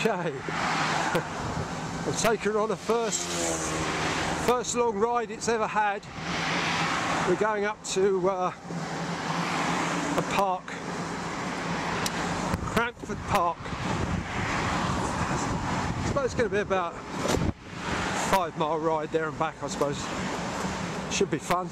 Okay, I've taken her on a first long ride it's ever had. We're going up to a park, Cranford Park. I suppose it's going to be about a 5-mile ride there and back, I suppose. Should be fun.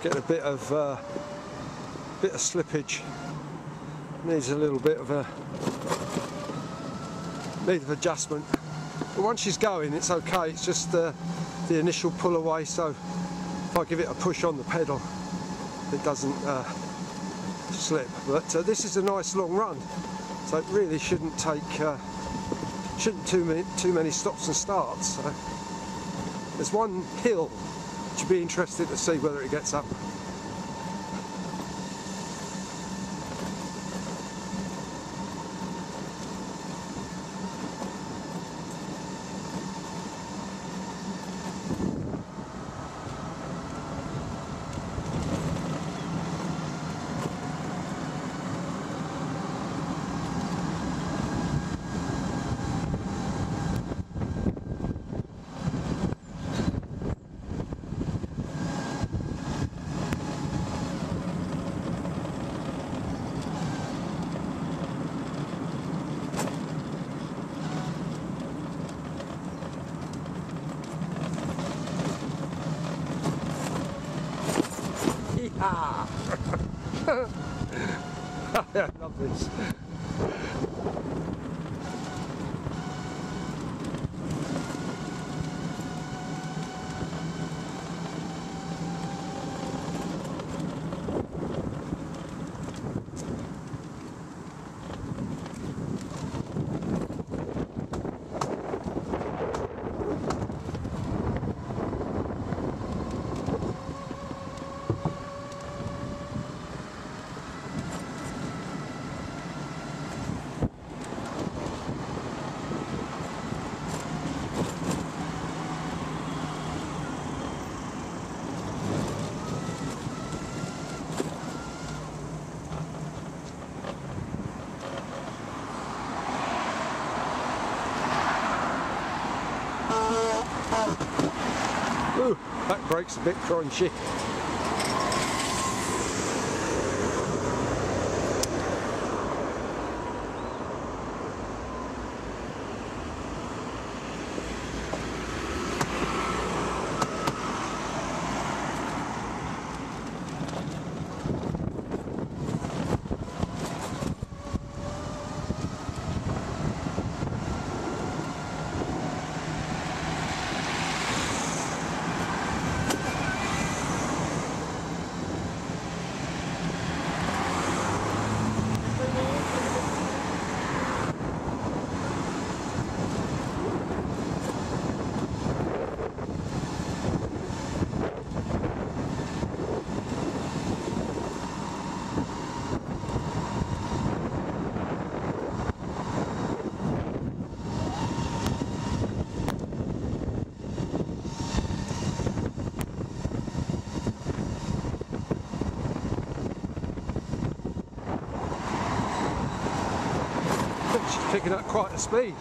Get a bit of slippage. Needs a little bit of adjustment. But once she's going, it's okay. It's just the initial pull away. So if I give it a push on the pedal, it doesn't slip. But this is a nice long run, so it really shouldn't take too many stops and starts. So there's one hill. Should be interested to see whether it gets up. Ah! I love this. Ooh, that brake's a bit crunchy. She's picking up quite a speed.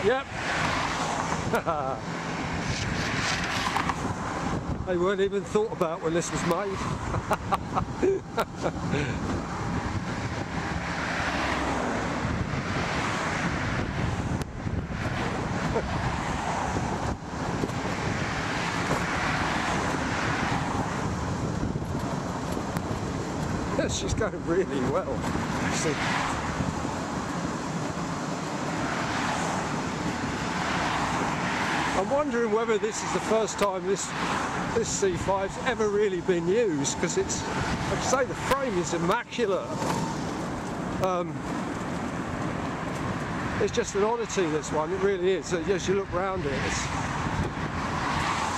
Yep. They weren't even thought about when this was made. She's going really well, actually. wondering whether this is the first time this C5's ever really been used, because it's, like I say, the frame is immaculate. It's just an oddity, this one, it really is. As you look round it,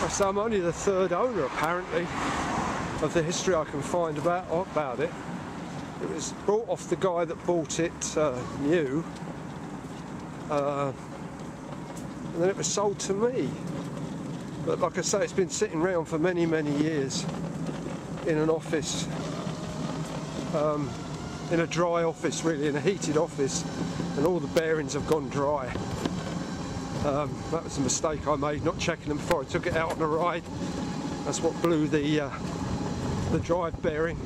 so I'm only the third owner apparently of the history I can find about it. It was bought off the guy that bought it new, and then it was sold to me. But like I say, it's been sitting around for many, many years in an office, in a dry office really, in a heated office, and all the bearings have gone dry. That was a mistake I made, not checking them before I took it out on a ride. That's what blew the drive bearing.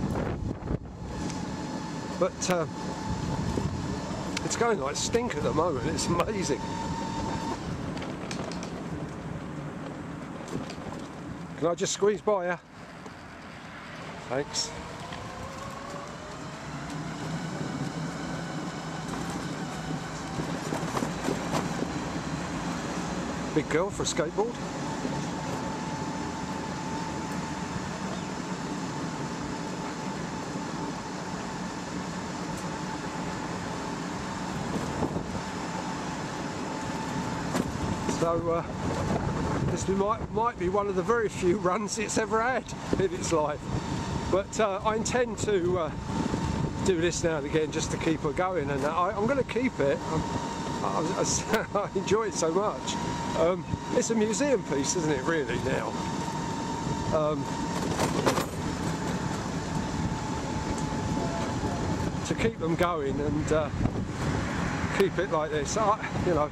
But it's going like stink at the moment, it's amazing. Can I just squeeze by you? Thanks. Big girl for a skateboard. So this might be one of the very few runs it's ever had in its life. But I intend to do this now and again just to keep her going, and I'm going to keep it. I enjoy it so much. It's a museum piece, isn't it, really, now? To keep them going and keep it like this, you know,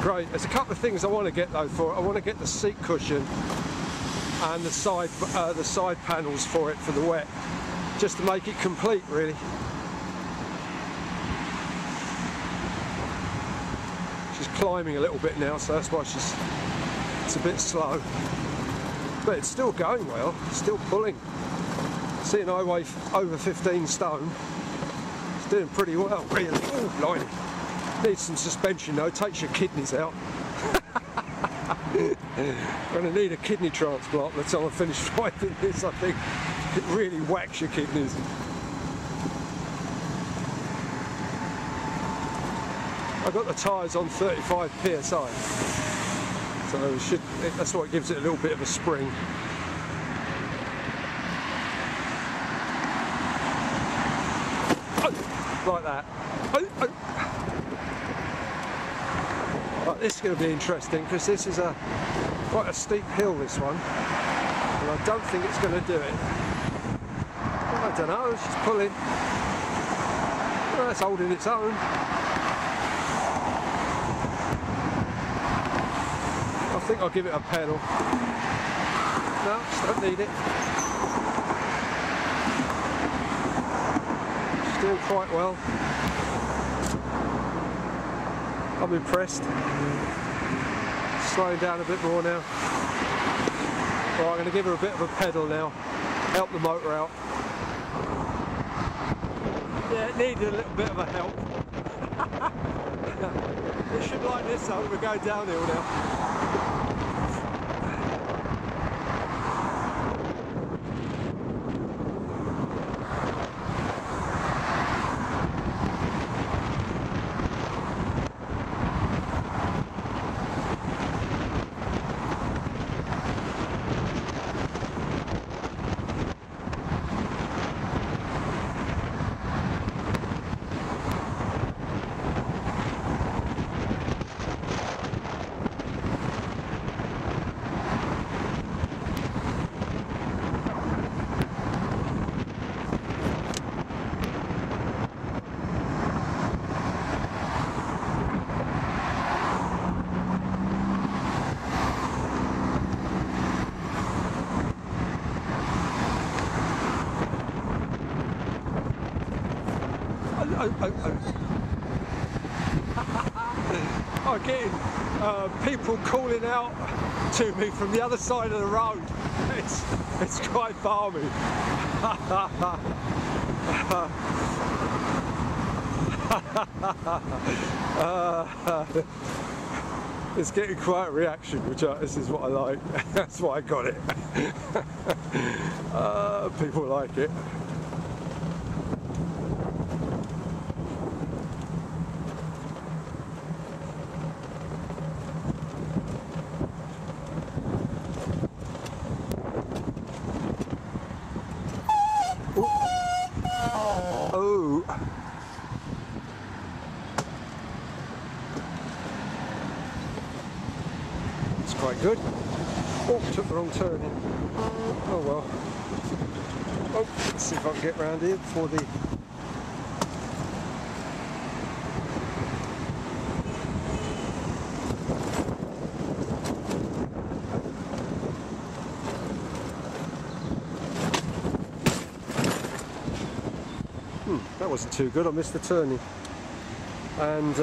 great. There's a couple of things I want to get though for it. I want to get the seat cushion and the side panels for it for the wet, just to make it complete, really. She's climbing a little bit now, so that's why it's a bit slow, but it's still going well. It's still pulling. Seeing I weigh over 15 stone, it's doing pretty well, really. Oh, blimey. Needs some suspension though, takes your kidneys out. I'm going to need a kidney transplant by the time I finish riding this, I think. It really whacks your kidneys. I've got the tyres on 35 psi, so that's what gives it a little bit of a spring. Oh, like that. Oh, oh. Right, this is going to be interesting because this is quite a steep hill, this one, and I don't think it's going to do it. I don't know, she's pulling. Well, it's holding its own. I think I'll give it a pedal. No, just don't need it. She's doing quite well. I'm impressed. Slowing down a bit more now. Right, I'm going to give her a bit of a pedal now. Help the motor out. Yeah, it needed a little bit of a help. It should like this though, we're going downhill now. I'm getting people calling out to me from the other side of the road. It's quite balmy. It's getting quite a reaction, which this is what I like. That's why I got it. People like it. Oh. It's quite good. Oh, took the wrong turn in. Oh well. Oh, let's see if I can get round here before the... That wasn't too good, I missed the turning. And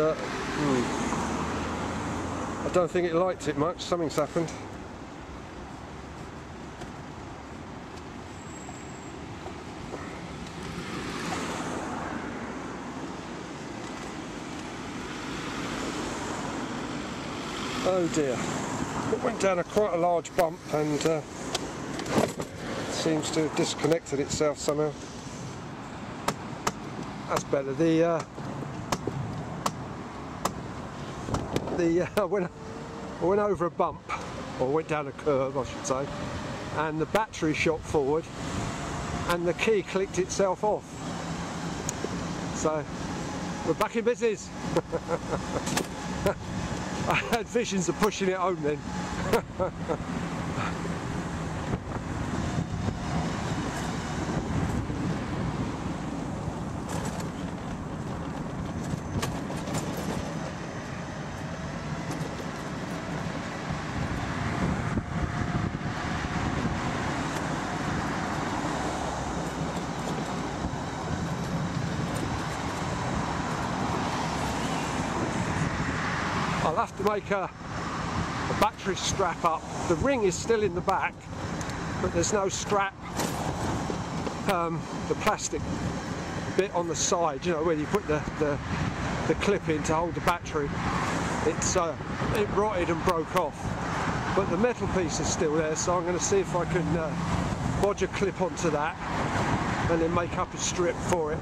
I don't think it liked it much, something's happened. Oh dear, it went down quite a large bump and seems to have disconnected itself somehow. That's better. When I went over a bump, or went down a curve I should say, and the battery shot forward and the key clicked itself off. So we're back in business. I had visions of pushing it home then. I'll have to make a battery strap up. The ring is still in the back, but there's no strap. The plastic bit on the side, you know, where you put the clip in to hold the battery, it rotted and broke off. But the metal piece is still there, so I'm going to see if I can bodge a clip onto that and then make up a strip for it.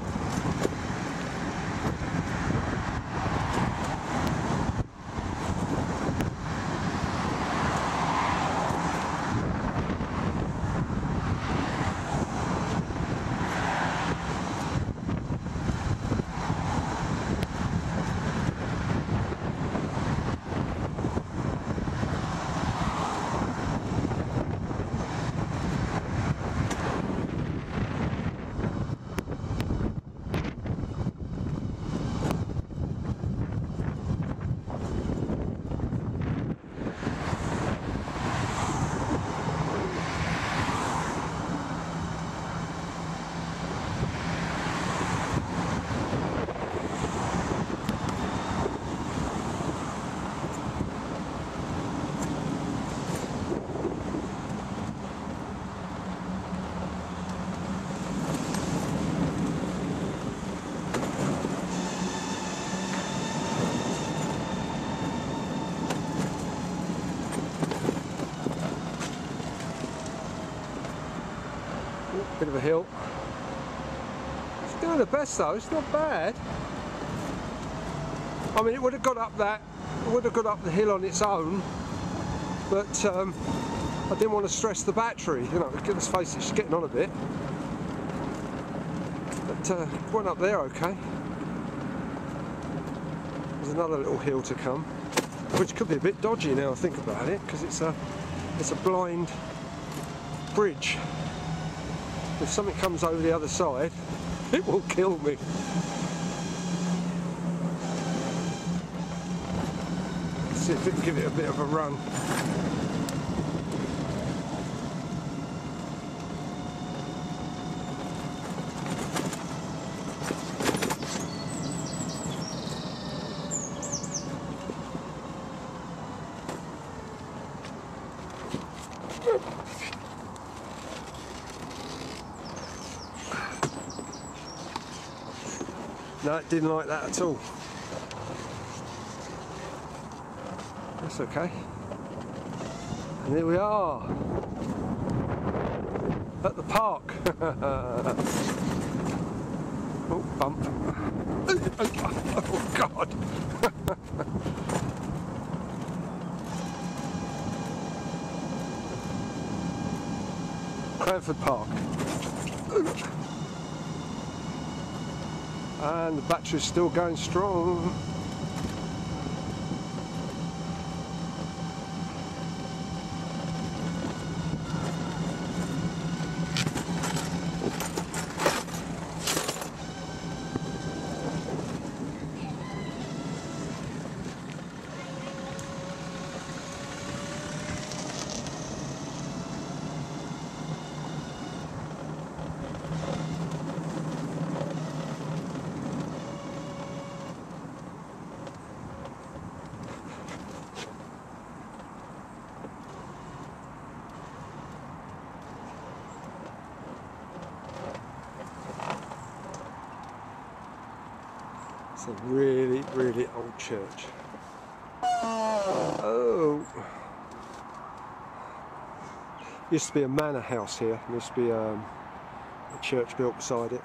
Bit of a hill. It's doing the best though, it's not bad. I mean, it would have got up the hill on its own, but I didn't want to stress the battery, you know, let's face it, it's getting on a bit. But it went up there okay. There's another little hill to come, which could be a bit dodgy now I think about it, because it's a blind bridge. If something comes over the other side, it will kill me. Let's see if we can give it a bit of a run. No, it didn't like that at all. that's okay. And here we are at the park. Oh, bump. Oh God. Cranford Park. And the battery's still going strong. It's a really, really old church. Oh! Used to be a manor house here. There used to be a church built beside it.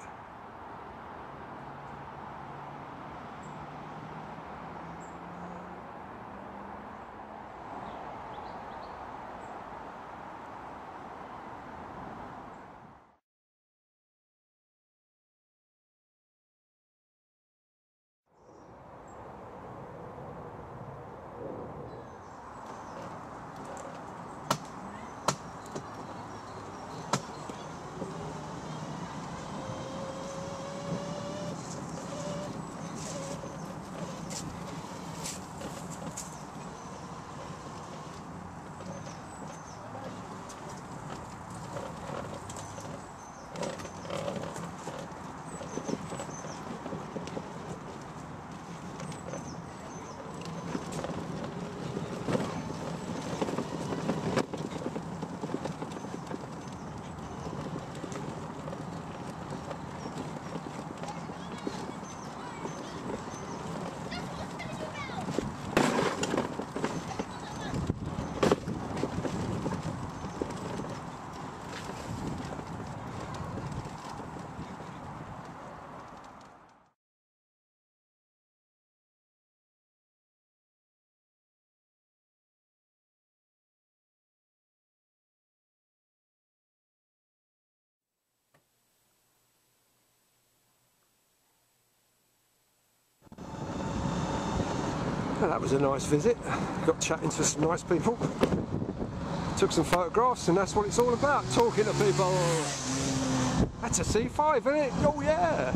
Well, that was a nice visit. Got chatting to some nice people. Took some photographs, and that's what it's all about, talking to people. That's a C5, isn't it? Oh yeah!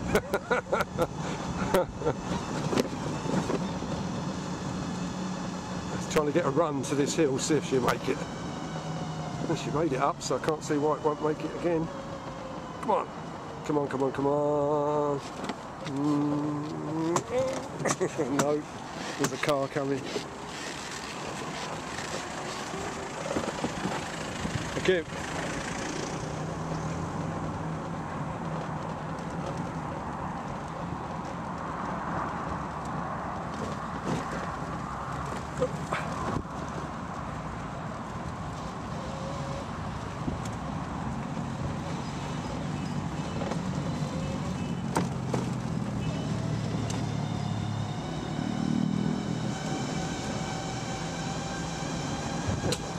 Trying to get a run to this hill, see if she'll make it. And she made it up, so I can't see why it won't make it again. Come on. Come on, come on, come on. No, there's a car coming. Okay.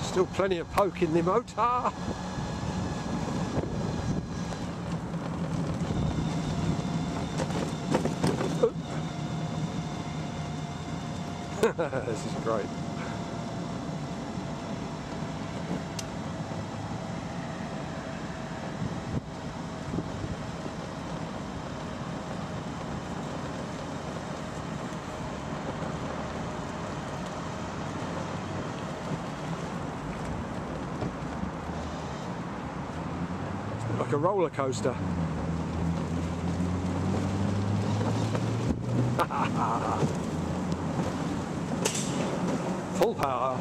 Still plenty of poke in the motor. This is great. Like a roller coaster. Full power.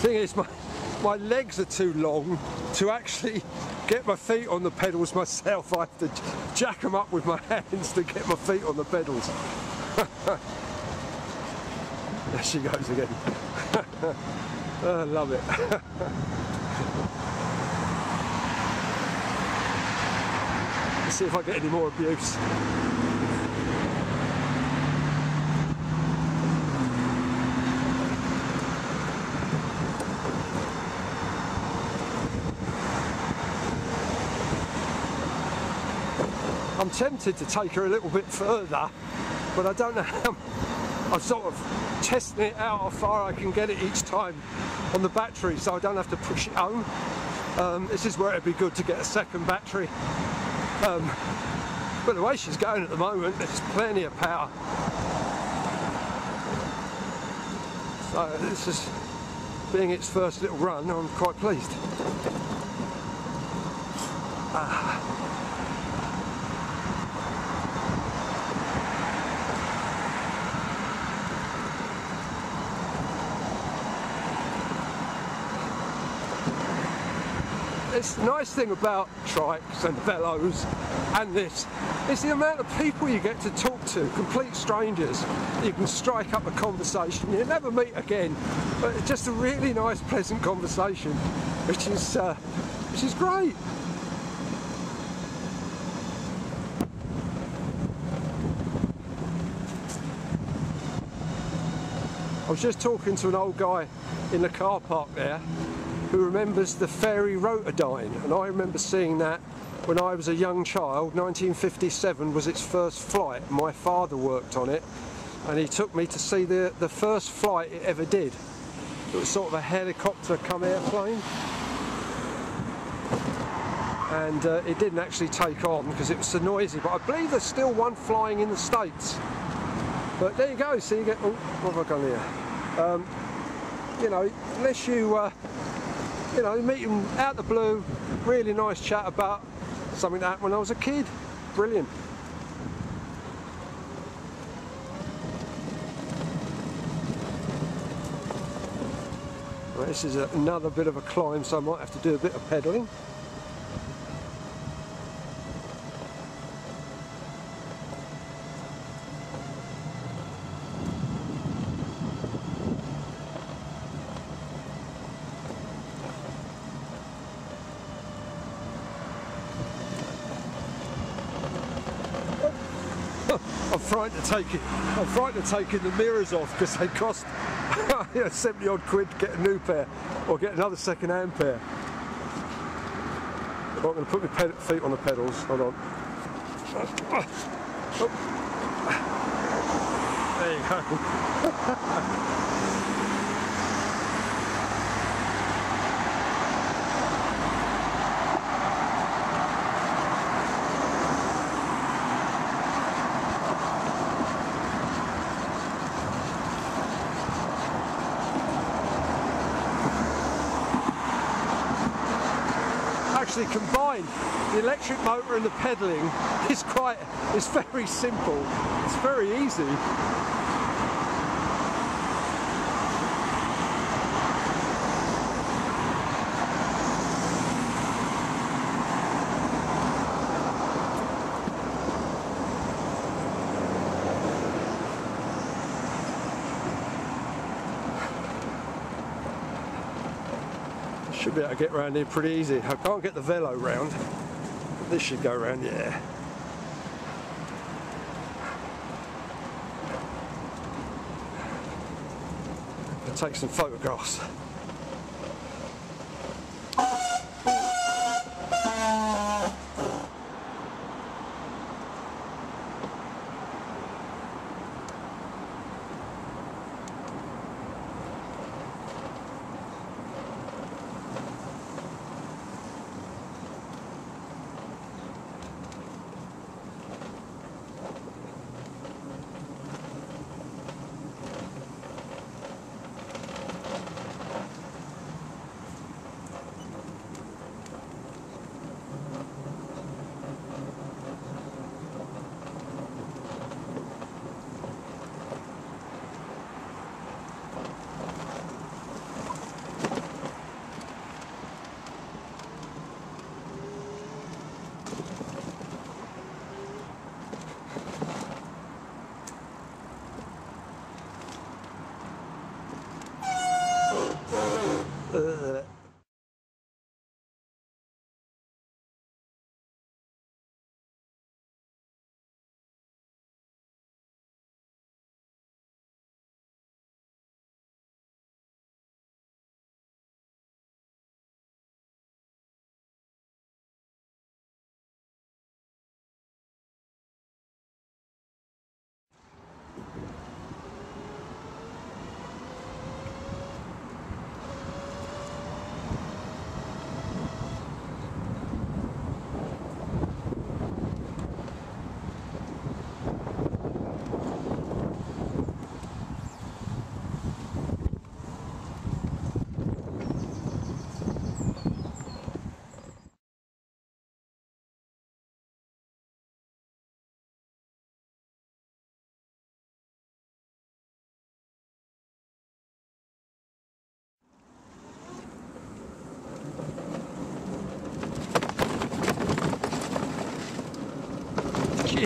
Thing is, my legs are too long to actually get my feet on the pedals myself. I have to jack them up with my hands to get my feet on the pedals. There she goes again. I love it. Let's see if I get any more abuse. I'm tempted to take her a little bit further, but I don't know how. I'm sort of testing it out how far I can get it each time on the battery, so I don't have to push it home. This is where it'd be good to get a second battery. But the way she's going at the moment, there's plenty of power. So this is being its first little run. I'm quite pleased. It's the nice thing about trikes and velos and this is the amount of people you get to talk to, complete strangers. You can strike up a conversation, you'll never meet again, but it's just a really nice, pleasant conversation, which is great. I was just talking to an old guy in the car park there who remembers the fairy Rotodyne, and I remember seeing that when I was a young child. 1957 was its first flight. My father worked on it and he took me to see the first flight it ever did. It was sort of a helicopter come airplane, and it didn't actually take on because it was so noisy, but I believe there's still one flying in the States. But there you go, so you get, oh, what have I done here? You know, unless you you know, meet him out the blue, really nice chat about something that happened when I was a kid. Brilliant. Well, this is another bit of a climb, so I might have to do a bit of pedalling. I'm frightened of taking the mirrors off because they cost 70 odd quid to get a new pair or get another second-hand pair. I'm going to put my feet on the pedals. Hold on. Oh. There you go. Actually combined, the electric motor and the pedalling is very simple, it's very easy. Should be able to get around here pretty easy. I can't get the velo round, but this should go around, yeah. I'll take some photographs.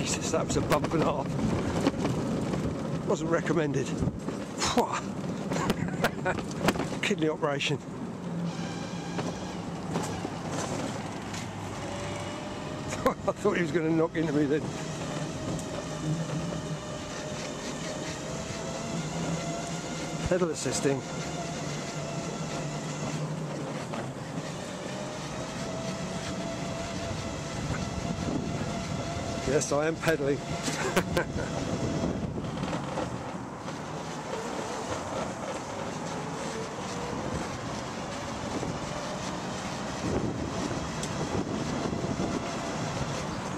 Jesus, that was a bump and a half. Wasn't recommended. Kidney operation. I thought he was going to knock into me then. Pedal assisting. Yes, I am pedalling.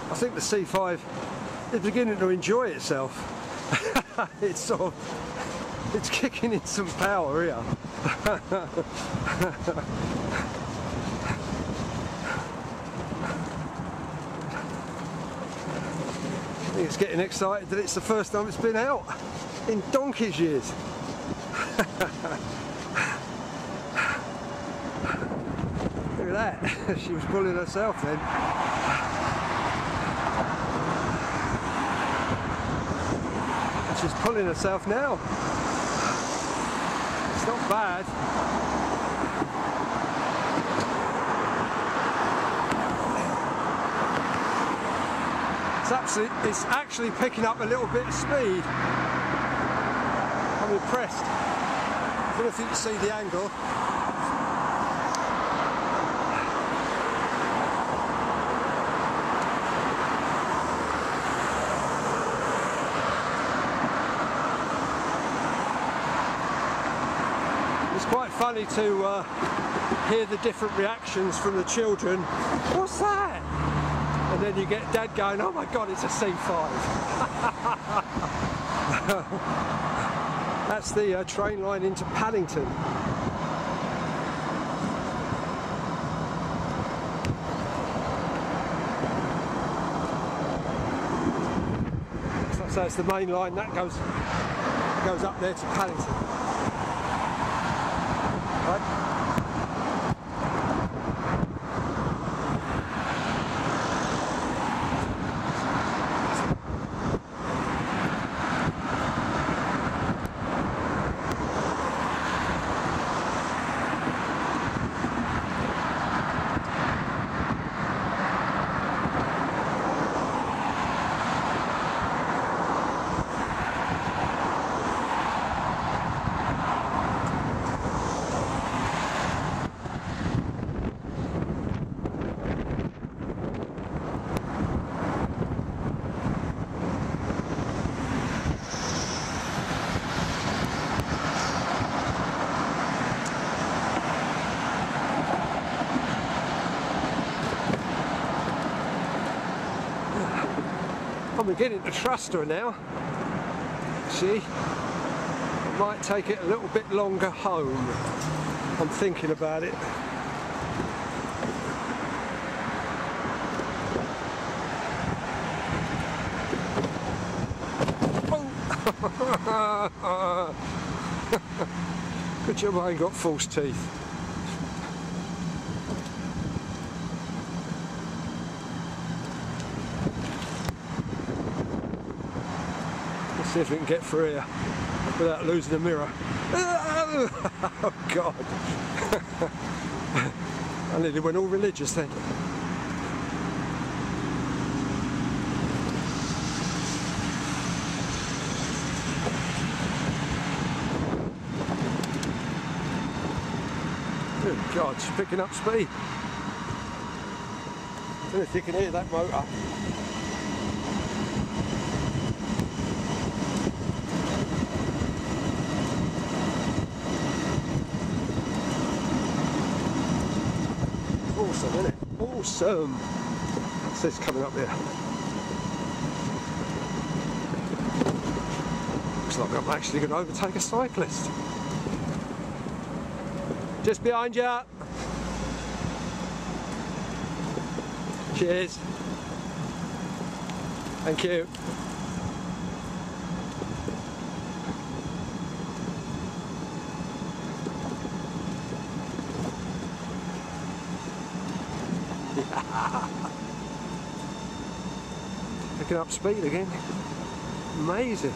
I think the C5 is beginning to enjoy itself. It's sort of, it's kicking in some power here. I think it's getting excited that it's the first time it's been out in donkey's years. Look at that, she was pulling herself then. And she's pulling herself now. It's not bad. It's actually picking up a little bit of speed. I'm impressed. I don't know if you can see the angle. It's quite funny to hear the different reactions from the children. What's that? And then you get Dad going, oh my God, it's a C5. That's the train line into Paddington. So it's the main line that goes up there to Paddington. Right. I'm beginning to trust her now. See, I might take it a little bit longer home. I'm thinking about it. Good job I ain't got false teeth. See if we can get through here without losing a mirror. Oh God. I nearly went all religious then. Good God, she's picking up speed. I don't know if you can hear that motor. Awesome, isn't it? Awesome! What's this coming up here? Looks like I'm actually going to overtake a cyclist. Just behind you! Cheers! Thank you! picking up speed again. Amazing.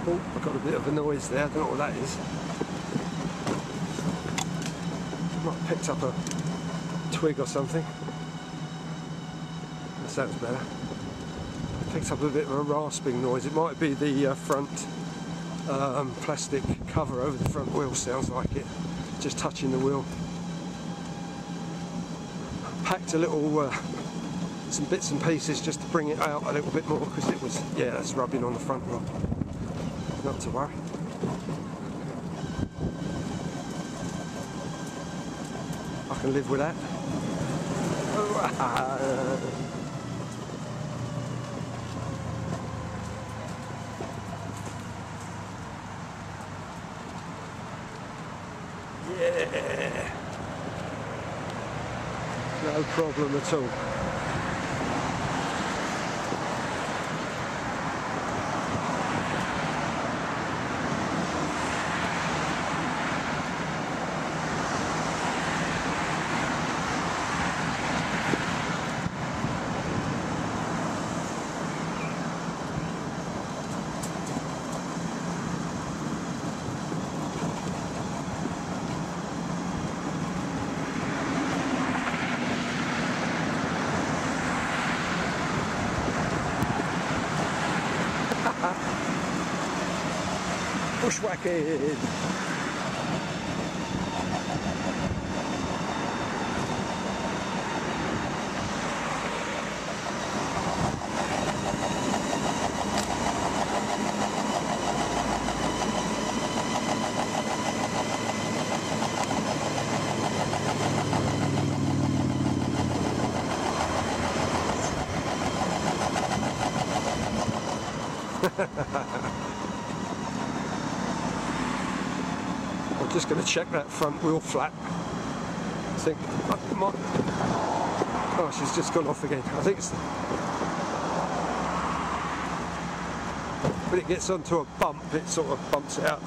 Oh, I got a bit of a noise there, I don't know what that is. Might have picked up a twig or something. That sounds better. Picked up a bit of a rasping noise. It might be the front plastic cover over the front wheel, sounds like it. Just touching the wheel. Packed a little, some bits and pieces just to bring it out a little bit more because it was, yeah, that's rubbing on the front wheel. Not to worry. I can live with that. Yeah. No problem at all. Bushwhacking! I'm just going to check that front wheel flat. I think it might... Oh, she's just gone off again. I think it's... When it gets onto a bump, it sort of bumps it out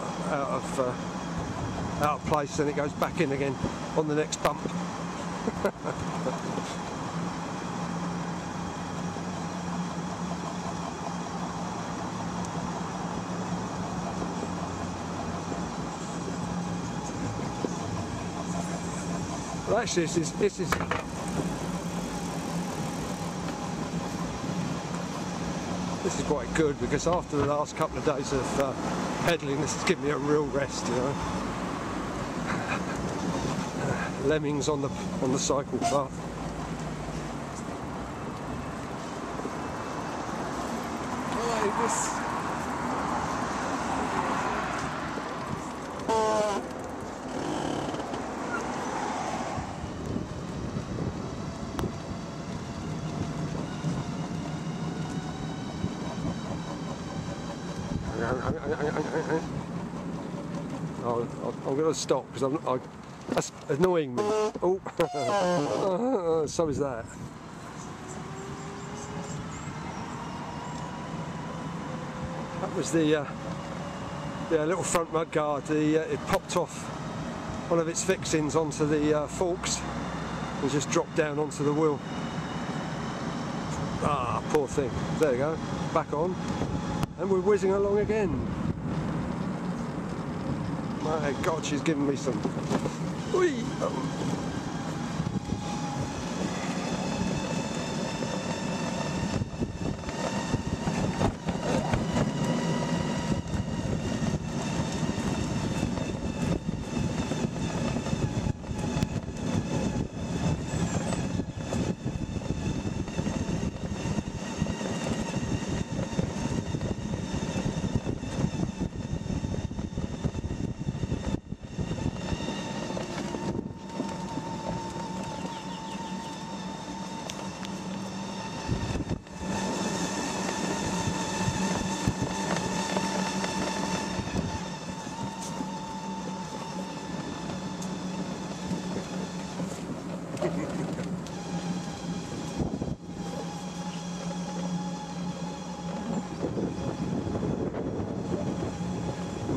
of place, and it goes back in again on the next bump. Well, actually, this is quite good, because after the last couple of days of pedalling, this has given me a real rest, you know. Lemmings on the cycle path. Oh, this. I'm going to stop because that's annoying me. Oh, so is that. That was the little front mud guard. It popped off one of its fixings onto the forks and just dropped down onto the wheel. Ah, poor thing. There you go. Back on. And we're whizzing along again. My God, she's giving me some... Whee!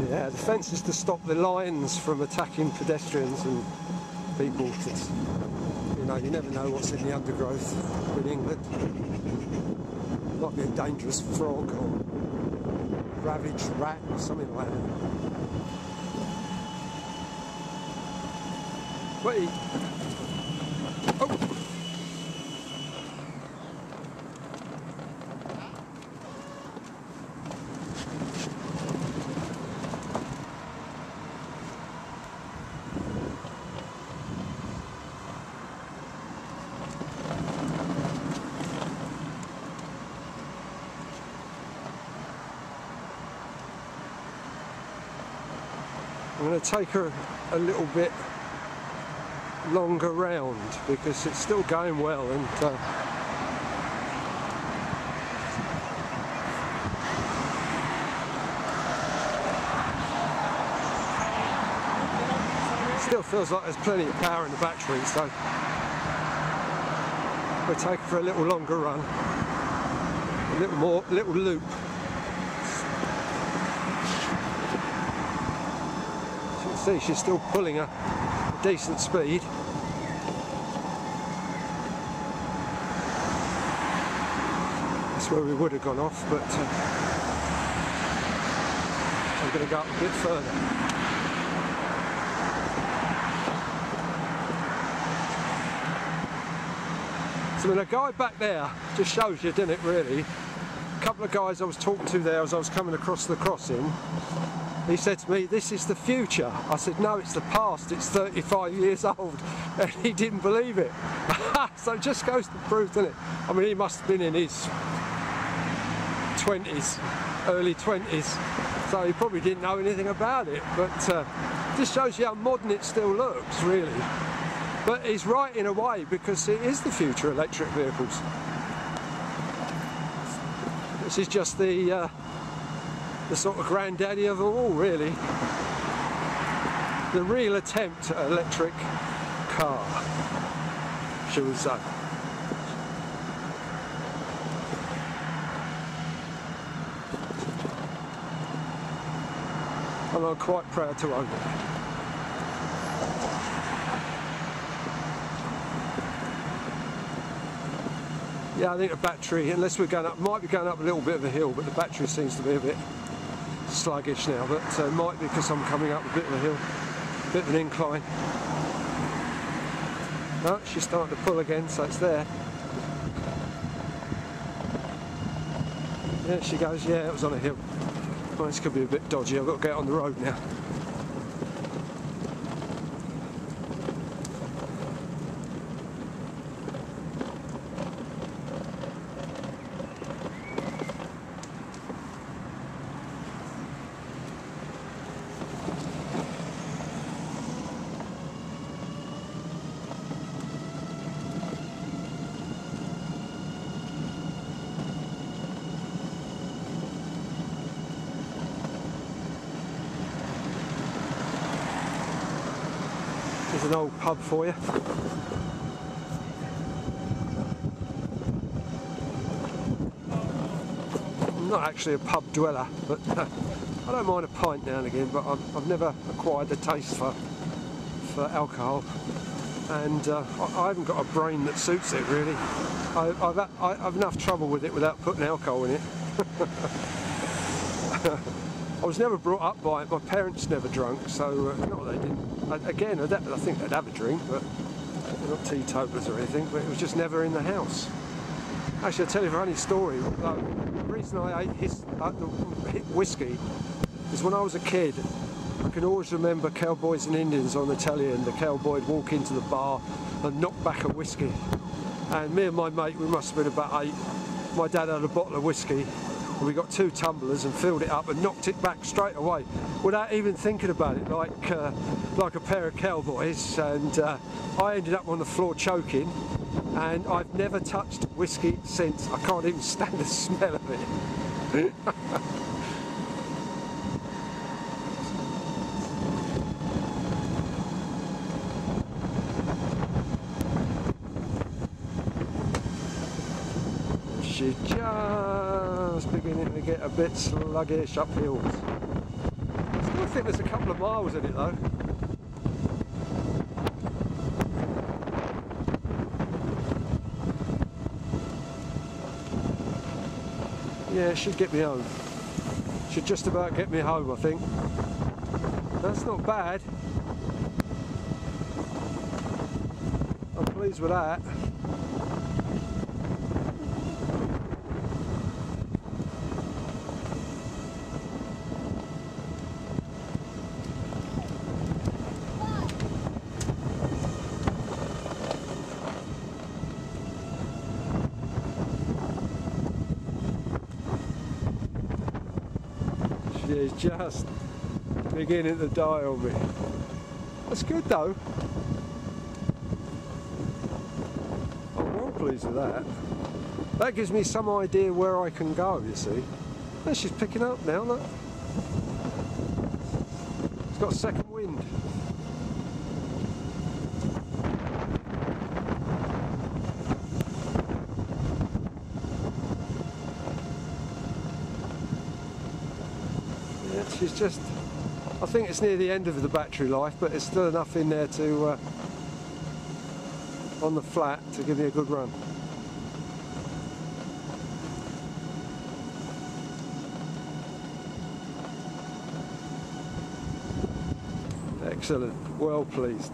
Yeah, the fence is to stop the lions from attacking pedestrians and people. It's, you know, you never know what's in the undergrowth in England. Might be a dangerous frog or ravaged rat or something like that. Wait! Oh! I'm going to take her a little bit longer round because it's still going well, and still feels like there's plenty of power in the battery, so we'll take her for a little longer run, a little loop. See, she's still pulling a decent speed. That's where we would have gone off, but I'm going to go up a bit further. So when a guy back there just shows you, didn't it, really? A couple of guys I was talking to there as I was coming across the crossing, he said to me, "This is the future." I said, "No, it's the past, it's 35 years old." And he didn't believe it. So it just goes to prove, doesn't it? I mean, he must have been in his 20s, early 20s, so he probably didn't know anything about it. But just shows you how modern it still looks, really. But he's right in a way, because it is the future, electric vehicles. This is just the sort of granddaddy of them all, really. The real attempt at electric car, shall we say. And I'm quite proud to own it. Yeah, I think the battery, unless we're going up, might be going up a little bit of a hill, but the battery seems to be a bit sluggish now, but might be because I'm coming up a bit of a hill, a bit of an incline. Oh, she's starting to pull again, so it's there. Yeah, she goes, yeah, it was on a hill. Well, this could be a bit dodgy, I've got to get on the road now. There's an old pub for you. I'm not actually a pub dweller, but I don't mind a pint now and again, but I've never acquired the taste for alcohol, and I haven't got a brain that suits it, really. I've enough trouble with it without putting alcohol in it. I was never brought up by it. My parents never drunk, so not that they didn't. Again, I think they'd have a drink, but they're not teetotalers or anything. But it was just never in the house. Actually, I'll tell you a funny story. The reason I ate whiskey is when I was a kid. I can always remember Cowboys and Indians on the telly, and the cowboy would walk into the bar and knock back a whiskey. And me and my mate, we must have been about 8. My dad had a bottle of whiskey. And we got 2 tumblers and filled it up and knocked it back straight away without even thinking about it, like a pair of cowboys. And I ended up on the floor choking, and I've never touched whiskey since. I can't even stand the smell of it. She's just beginning to get a bit sluggish up hills. I still think there's a couple of miles in it though. Yeah, it should get me home. Should just about get me home, I think. That's not bad. I'm pleased with that. She's just beginning to die on me. That's good though. I'm well pleased with that. That gives me some idea where I can go, you see. Oh, she's picking up now, look. It's got a second wind. Yeah, she's just, I think it's near the end of the battery life, but there's still enough in there to, on the flat, to give me a good run. Excellent, well pleased.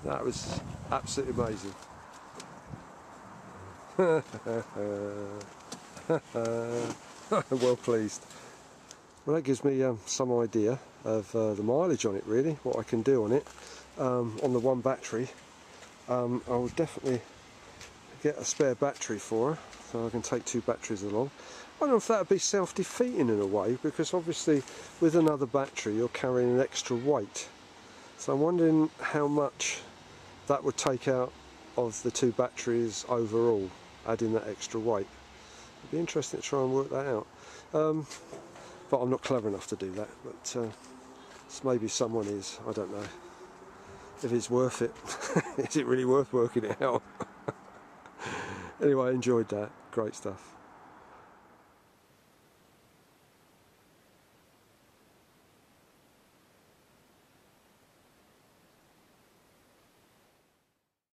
That was absolutely amazing. Well pleased. Well, that gives me some idea of the mileage on it, really, what I can do on it. On the one battery, I will definitely get a spare battery for her, so I can take two batteries along. I don't know if that would be self-defeating in a way, because obviously with another battery you're carrying an extra weight. So I'm wondering how much that would take out of the two batteries overall, adding that extra weight. It'd be interesting to try and work that out. But I'm not clever enough to do that, but maybe someone is, I don't know. If it's worth it. Is it really worth working it out? Anyway, I enjoyed that. Great stuff.